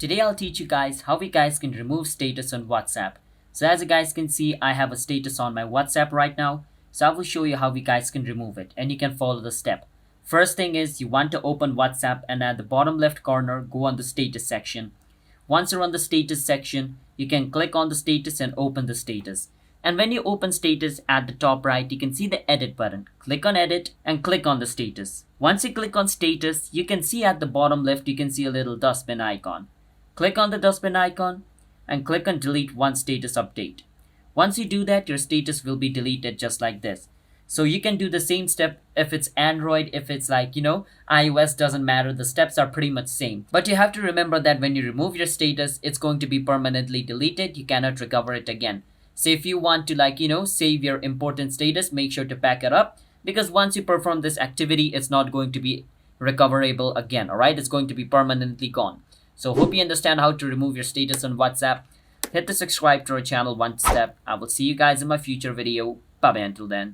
Today I'll teach you guys how we guys can remove status on WhatsApp. So as you guys can see, I have a status on my WhatsApp right now. So I will show you how we guys can remove it and you can follow the step. First thing is you want to open WhatsApp and at the bottom left corner, go on the status section. Once you're on the status section, you can click on the status and open the status. And when you open status at the top right, you can see the edit button. Click on edit and click on the status. Once you click on status, you can see at the bottom left, you can see a little dustbin icon. Click on the dustbin icon and click on delete one status update. Once you do that, your status will be deleted just like this. So you can do the same step if it's Android, if it's iOS, doesn't matter. The steps are pretty much same. But you have to remember that when you remove your status, it's going to be permanently deleted. You cannot recover it again. So if you want to save your important status, make sure to back it up because once you perform this activity, it's not going to be recoverable again. All right, it's going to be permanently gone. So hope you understand how to remove your status on WhatsApp. Hit the subscribe to our channel one step. I will see you guys in my future video. Bye bye until then.